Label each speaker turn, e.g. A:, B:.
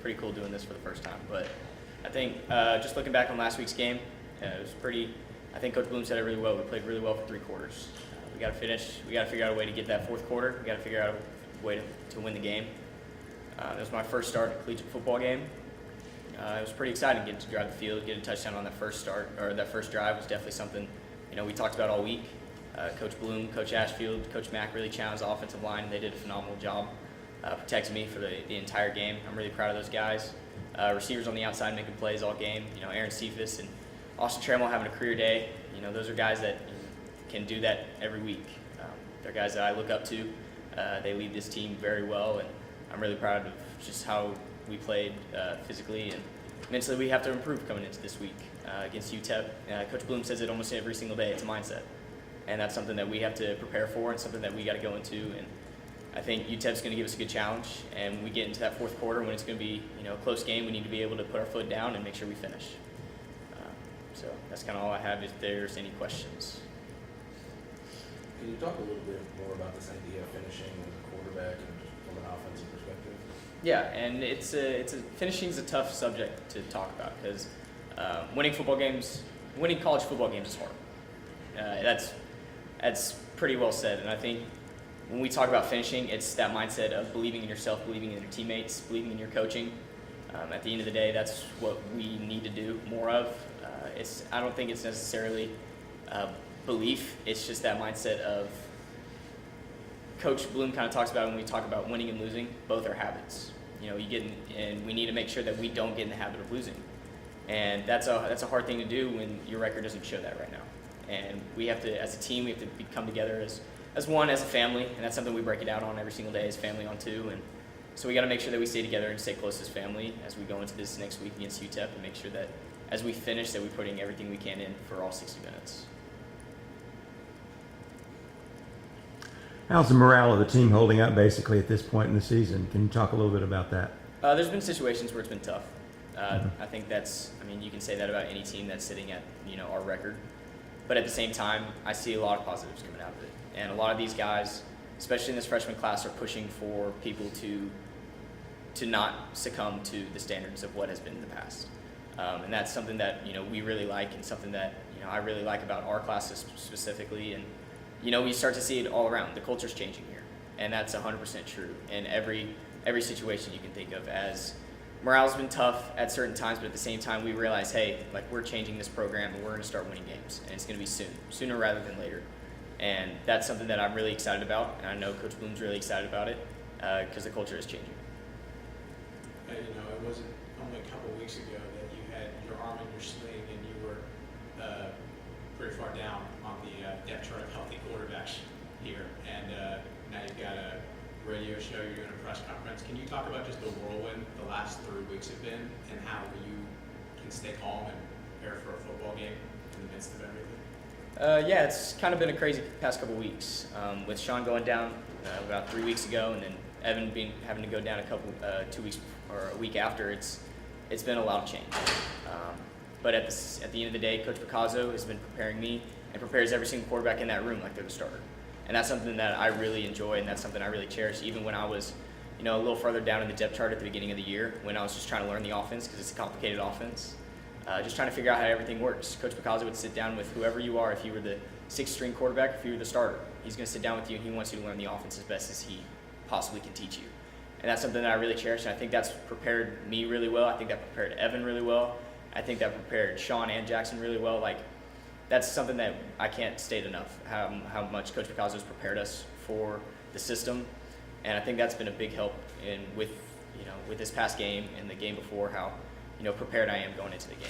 A: pretty cool doing this for the first time. But I think just looking back on last week's game, it was pretty. I think Coach Bloom said it really well. We played really well for 3 quarters. We got to finish. We got to figure out a way to get that 4th quarter. We got to figure out a way to win the game. It was my first start at a collegiate football game. It was pretty exciting getting to drive the field, get a touchdown on that first start, or that first drive was definitely something, we talked about all week. Coach Bloom, Coach Ashfield, Coach Mack really challenged the offensive line. They did a phenomenal job protecting me for the entire game. I'm really proud of those guys. Receivers on the outside making plays all game. Aaron Cephas and Austin Trammell having a career day. Those are guys that can do that every week. They're guys that I look up to. They lead this team very well, and I'm really proud of just how we played physically and mentally. We have to improve coming into this week against UTEP. Coach Bloom says it almost every single day. It's a mindset, and that's something that we have to prepare for and something that we got to go into. And I think UTEP's going to give us a good challenge. And when we get into that 4th quarter, when it's going to be a close game, we need to be able to put our foot down and make sure we finish. So that's kind of all I have. If there's any questions.
B: Can you talk a little bit more about this idea of finishing as a quarterback and just from an offensive perspective?
A: Yeah, and finishing is a tough subject to talk about because winning college football games is hard. That's pretty well said, and I think when we talk about finishing, it's that mindset of believing in yourself, believing in your teammates, believing in your coaching. At the end of the day, that's what we need to do more of. I don't think it's necessarily belief. It's just that mindset of Coach Bloom kind of talks about when we talk about winning and losing. Both are habits. And we need to make sure that we don't get in the habit of losing. And that's a hard thing to do when your record doesn't show that right now. And we have to, as a team, we have to come together as one, as a family, and that's something we break it out on every single day as family on 2. And so we got to make sure that we stay together and stay close as family as we go into this next week against UTEP, and make sure that as we finish that we're putting everything we can in for all 60 minutes.
C: How's the morale of the team holding up basically at this point in the season? Can you talk a little bit about that?
A: There's been situations where it's been tough. I think you can say that about any team that's sitting at, our record. But at the same time, I see a lot of positives coming out of it. And a lot of these guys, especially in this freshman class, are pushing for people to not succumb to the standards of what has been in the past. And that's something that, we really like, and something that, I really like about our classes specifically. And, we start to see it all around. The culture's changing here, and that's 100% true in every situation you can think of. As morale's been tough at certain times, but at the same time, we realize, hey, we're changing this program, and we're going to start winning games, and it's going to be sooner rather than later. And that's something that I'm really excited about, and I know Coach Bloom's really excited about it because the culture is changing.
D: And, it wasn't only a couple of weeks ago that you had your arm in your sling and you were pretty far down on the depth chart of healthy quarterbacks here. And now you've got a radio show, you're doing a press conference. Can you talk about just the whirlwind the last 3 weeks have been and how you can stay calm and prepare for a football game in the midst of everything?
A: Yeah, it's kind of been a crazy past couple weeks. With Sean going down about 3 weeks ago, and then Evan having to go down 2 weeks or a week after, it's been a lot of change. But at the end of the day, Coach Picasso has been preparing me and prepares every single quarterback in that room like they're the starter. And that's something that I really enjoy, and that's something I really cherish, even when I was, a little further down in the depth chart at the beginning of the year, when I was just trying to learn the offense because it's a complicated offense. Just trying to figure out how everything works. Coach Picasso would sit down with whoever you are, if you were the 6th-string quarterback, if you were the starter. He's going to sit down with you, and he wants you to learn the offense as best as he possibly can teach you. And that's something that I really cherish, and I think that's prepared me really well. I think that prepared Evan really well. I think that prepared Sean and Jackson really well. That's something that I can't state enough, how much Coach Picasso has prepared us for the system. And I think that's been a big help with this past game and the game before, how prepared I am going into the game.